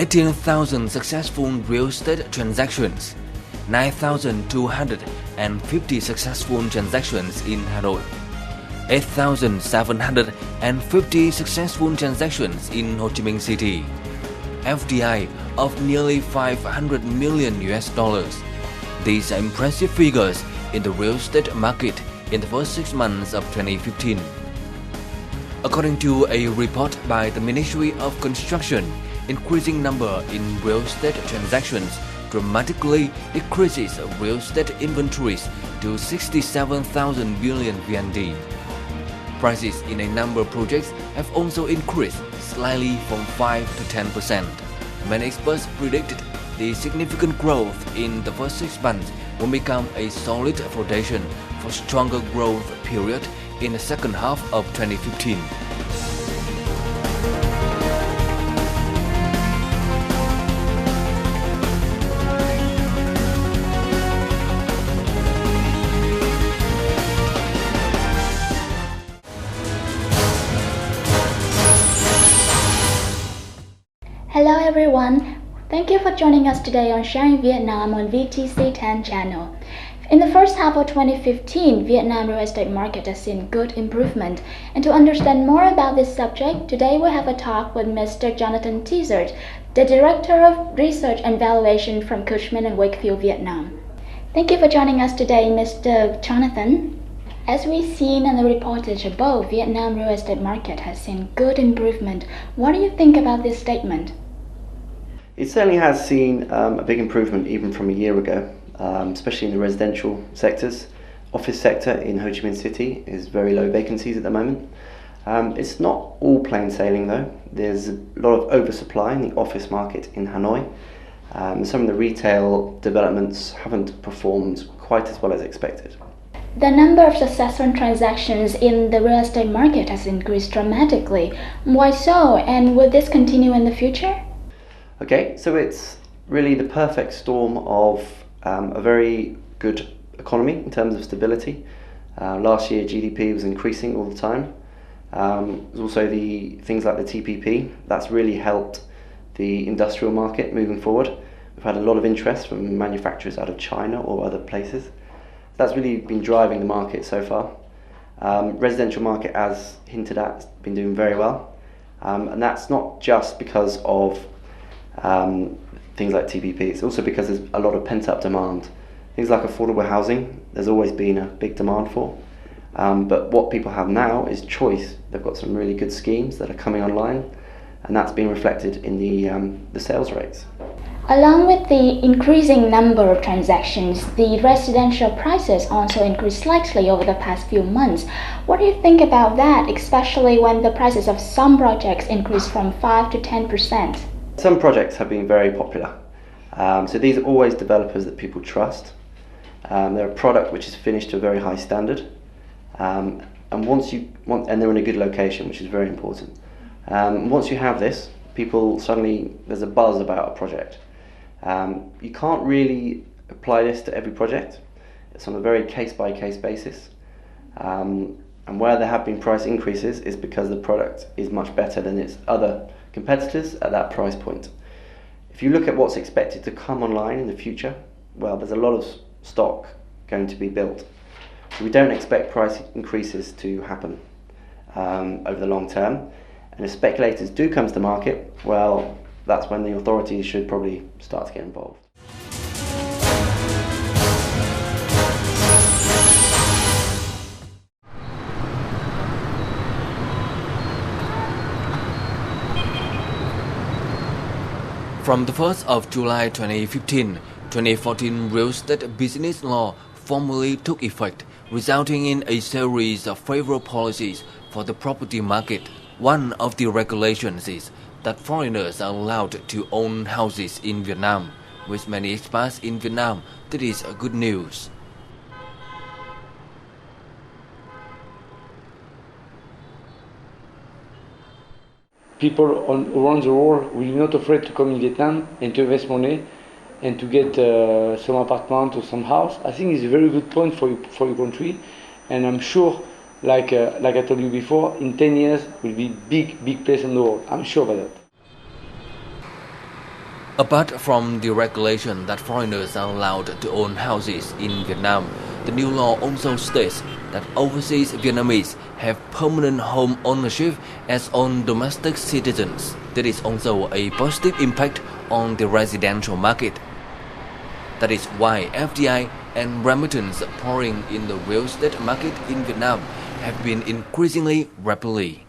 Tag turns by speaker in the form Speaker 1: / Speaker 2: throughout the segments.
Speaker 1: 18,000 successful real estate transactions, 9,250 successful transactions in Hanoi, 8,750 successful transactions in Ho Chi Minh City, FDI of nearly 500 million US dollars. These are impressive figures in the real estate market in the first 6 months of 2015. According to a report by the Ministry of Construction, increasing number in real estate transactions dramatically decreases real estate inventories to 67,000 billion VND. Prices in a number of projects have also increased slightly from 5 to 10%. Many experts predicted the significant growth in the first 6 months will become a solid foundation for stronger growth period in the second half of 2015.
Speaker 2: Hello everyone, thank you for joining us today on Sharing Vietnam on VTC 10 channel. In the first half of 2015, Vietnam real estate market has seen good improvement. And to understand more about this subject, today we have a talk with Mr. Jonathan Tizzard, the Director of Research and Valuation from Cushman & Wakefield, Vietnam. Thank you for joining us today, Mr. Jonathan. As we've seen in the reportage above, Vietnam real estate market has seen good improvement. What do you think about this statement?
Speaker 3: It certainly has seen a big improvement even from a year ago, especially in the residential sectors. Office sector in Ho Chi Minh City is very low vacancies at the moment. It's not all plain sailing though. There's a lot of oversupply in the office market in Hanoi. Some of the retail developments haven't performed quite as well as expected.
Speaker 2: The number of successful transactions in the real estate market has increased dramatically. Why so, and will this continue in the future?
Speaker 3: Okay, so it's really the perfect storm of a very good economy in terms of stability. Last year GDP was increasing all the time. There's also the things like the TPP, that's really helped the industrial market moving forward. We've had a lot of interest from manufacturers out of China or other places. That's really been driving the market so far. Residential market, as hinted at, has been doing very well. And that's not just because of things like TPP, it's also because there's a lot of pent-up demand. Things like affordable housing, there's always been a big demand for. But what people have now is choice. They've got some really good schemes that are coming online, and that's being reflected in the sales rates.
Speaker 2: Along with the increasing number of transactions, the residential prices also increased slightly over the past few months. What do you think about that, especially when the prices of some projects increased from 5 to 10%?
Speaker 3: Some projects have been very popular. So these are always developers that people trust. They're a product which is finished to a very high standard. And they're in a good location, which is very important. Once you have this, there's a buzz about a project. You can't really apply this to every project. It's on a very case-by-case basis. And where there have been price increases is because the product is much better than its other competitors at that price point. If you look at what's expected to come online in the future, well, there's a lot of stock going to be built. So we don't expect price increases to happen over the long term. And if speculators do come to the market, well, that's when the authorities should probably start to get involved.
Speaker 1: From the 1st of July 2015, 2014 real estate business law formally took effect, resulting in a series of favorable policies for the property market. One of the regulations is that foreigners are allowed to own houses in Vietnam. With many expats in Vietnam, that is good news.
Speaker 4: People around the world will be not afraid to come in Vietnam and to invest money and to get some apartment or some house. I think it's a very good point for your country, and I'm sure, like I told you before, in 10 years will be big place in the world. I'm sure about that.
Speaker 1: Apart from the regulation that foreigners are allowed to own houses in Vietnam, the new law also states that overseas Vietnamese have permanent home ownership as own domestic citizens. There is also a positive impact on the residential market. That is why FDI and remittance pouring in the real estate market in Vietnam have been increasingly rapidly.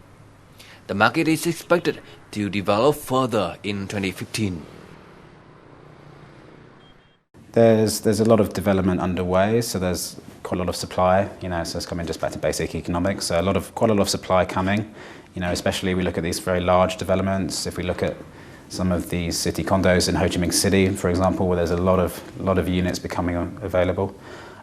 Speaker 1: The market is expected to develop further in 2015.
Speaker 5: There's a lot of development underway, so there's quite a lot of supply, so it's coming just back to basic economics. So quite a lot of supply coming, especially we look at these very large developments. If we look at some of these city condos in Ho Chi Minh City, for example, where there's a lot of units becoming available.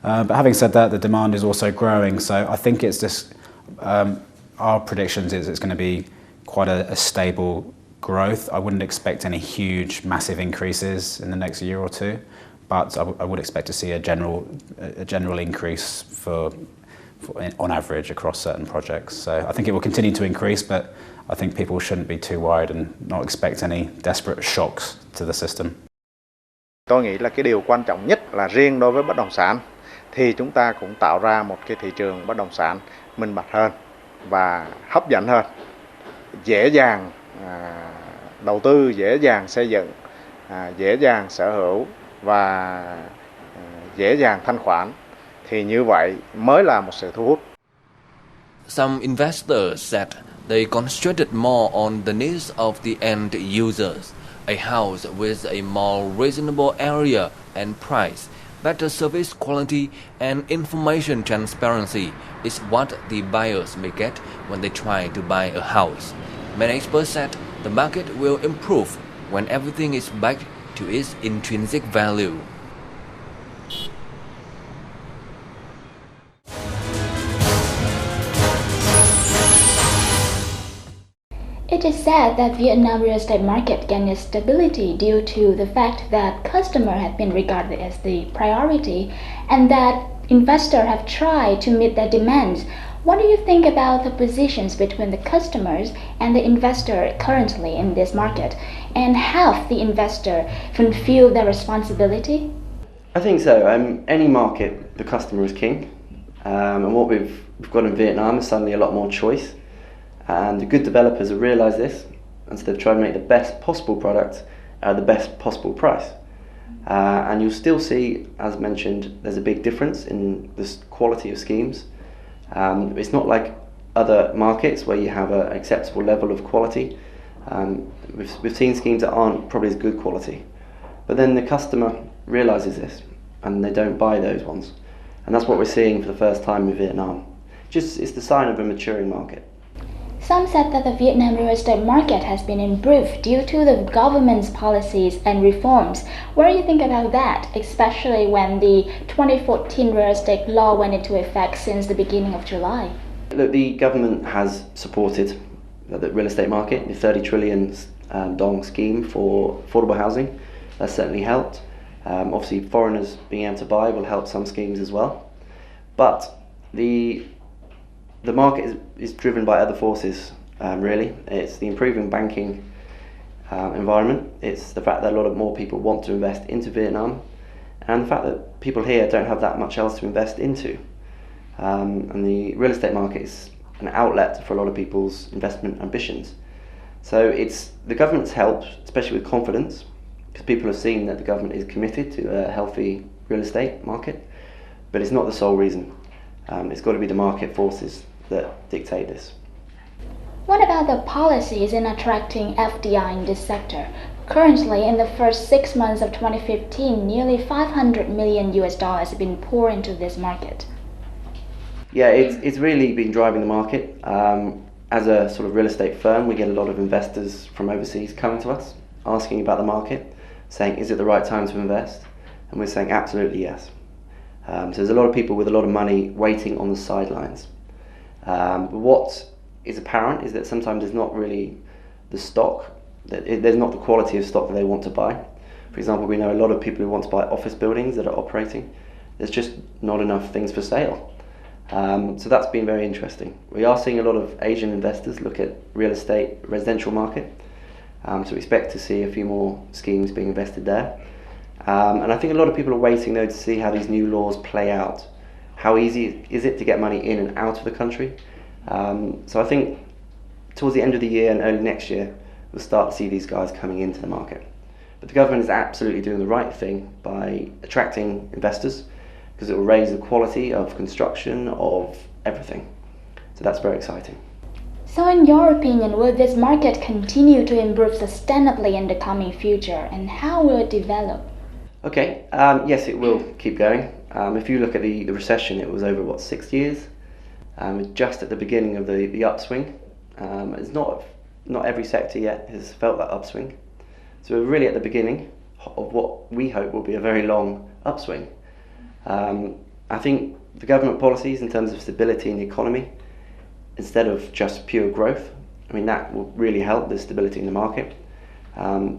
Speaker 5: But having said that, the demand is also growing. So I think it's just our predictions is it's going to be quite a stable growth. I wouldn't expect any huge, massive increases in the next year or two. But I would expect to see a general increase on average across certain projects. So I think it will continue to increase, but I think people shouldn't be too worried and not expect any desperate shocks to the system.
Speaker 6: Tôi nghĩ là cái điều quan trọng nhất là riêng đối với bất động sản thì chúng ta cũng tạo ra một cái thị trường bất động sản minh bạch hơn và hấp dẫn hơn, dễ dàng đầu tư, dễ dàng xây dựng, dễ dàng sở hữu và dễ dàng thanh khoản, thì như vậy mới là một sự thu hút.
Speaker 1: Some investors said they concentrated more on the needs of the end users. A house with a more reasonable area and price, better service quality and information transparency is what the buyers may get when they try to buy a house. Many experts said the market will improve when everything is backed to its intrinsic value.
Speaker 2: It is said that Vietnam real estate market gained stability due to the fact that customer have been regarded as the priority and that investors have tried to meet their demands. What do you think about the positions between the customers and the investor currently in this market? And have the investor fulfilled their responsibility?
Speaker 3: I think so. Any market, the customer is king. And what we've got in Vietnam is suddenly a lot more choice. And the good developers have realised this, and so they've tried to make the best possible product at the best possible price. And you'll still see, as mentioned, there's a big difference in the quality of schemes. It's not like other markets where you have an acceptable level of quality. We've seen schemes that aren't probably as good quality. But then the customer realises this and they don't buy those ones. And that's what we're seeing for the first time in Vietnam. It's the sign of a maturing market.
Speaker 2: Some said that the Vietnam real estate market has been improved due to the government's policies and reforms. What do you think about that, especially when the 2014 real estate law went into effect since the beginning of July?
Speaker 3: Look, the government has supported the real estate market, the 30 trillion dong scheme for affordable housing. That's certainly helped. Obviously, foreigners being able to buy will help some schemes as well. But the market is driven by other forces, really. It's the improving banking environment. It's the fact that a lot more people want to invest into Vietnam, and the fact that people here don't have that much else to invest into. And the real estate market is an outlet for a lot of people's investment ambitions. So it's the government's helped, especially with confidence, because people have seen that the government is committed to a healthy real estate market, but it's not the sole reason. It's got to be the market forces that dictate this.
Speaker 2: What about the policies in attracting FDI in this sector? Currently, in the first 6 months of 2015, nearly $500 million have been poured into this market.
Speaker 3: Yeah, it's really been driving the market. As a sort of real estate firm, we get a lot of investors from overseas coming to us, asking about the market, saying, is it the right time to invest? And we're saying, absolutely yes. So there's a lot of people with a lot of money waiting on the sidelines. But what is apparent is that sometimes there's not really the stock, there's not the quality of stock that they want to buy. For example, we know a lot of people who want to buy office buildings that are operating. There's just not enough things for sale. So that's been very interesting. We are seeing a lot of Asian investors look at real estate, residential market, So we expect to see a few more schemes being invested there. And I think a lot of people are waiting though to see how these new laws play out. How easy is it to get money in and out of the country? So I think towards the end of the year and early next year, we'll start to see these guys coming into the market. But the government is absolutely doing the right thing by attracting investors, because it will raise the quality of construction, of everything. So that's very exciting.
Speaker 2: So in your opinion, will this market continue to improve sustainably in the coming future, and how will it develop?
Speaker 3: Okay, yes, it will keep going. If you look at the recession, it was over, 6 years? Just at the beginning of the upswing. It's not every sector yet has felt that upswing. So we're really at the beginning of what we hope will be a very long upswing. I think the government policies in terms of stability in the economy, instead of just pure growth, that will really help the stability in the market.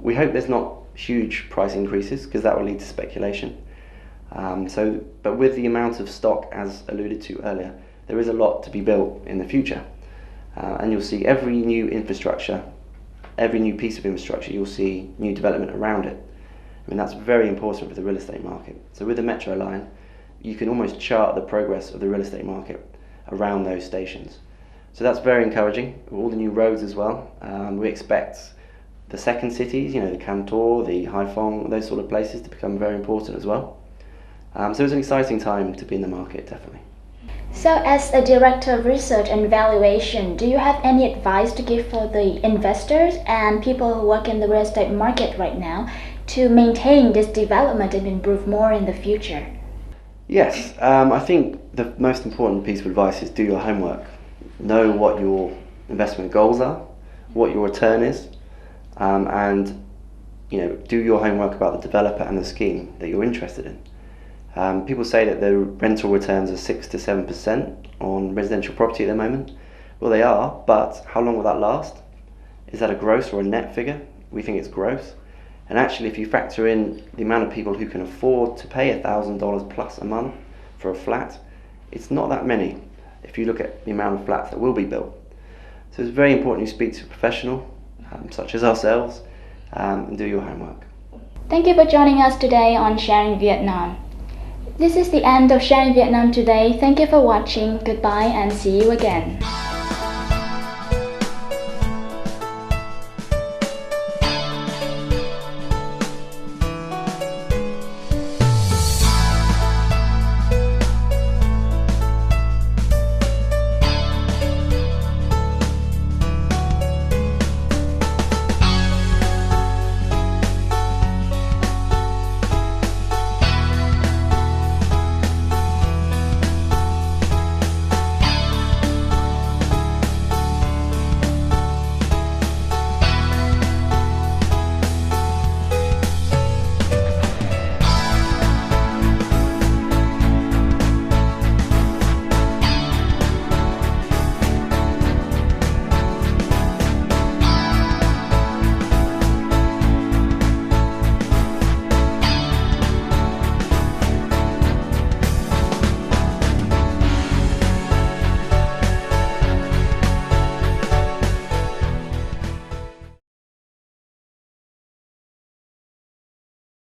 Speaker 3: We hope there's not huge price increases, because that will lead to speculation. But with the amount of stock, as alluded to earlier, there is a lot to be built in the future. And you'll see every new piece of infrastructure, you'll see new development around it. That's very important for the real estate market. So with the metro line, you can almost chart the progress of the real estate market around those stations. So that's very encouraging. All the new roads as well. We expect the second cities, the Cantor, the Haiphong, those sort of places to become very important as well. So it's an exciting time to be in the market, definitely.
Speaker 2: So as a director of research and valuation, do you have any advice to give for the investors and people who work in the real estate market right now to maintain this development and improve more in the future?
Speaker 3: Yes, I think the most important piece of advice is do your homework. Know what your investment goals are, what your return is, and do your homework about the developer and the scheme that you're interested in. People say that the rental returns are 6 to 7% on residential property at the moment. Well, they are, but how long will that last? Is that a gross or a net figure? We think it's gross. And actually, if you factor in the amount of people who can afford to pay $1,000 plus a month for a flat, it's not that many if you look at the amount of flats that will be built. So it's very important you speak to a professional, such as ourselves, and do your homework.
Speaker 2: Thank you for joining us today on Sharing Vietnam. This is the end of Sharing Vietnam today. Thank you for watching. Goodbye and see you again.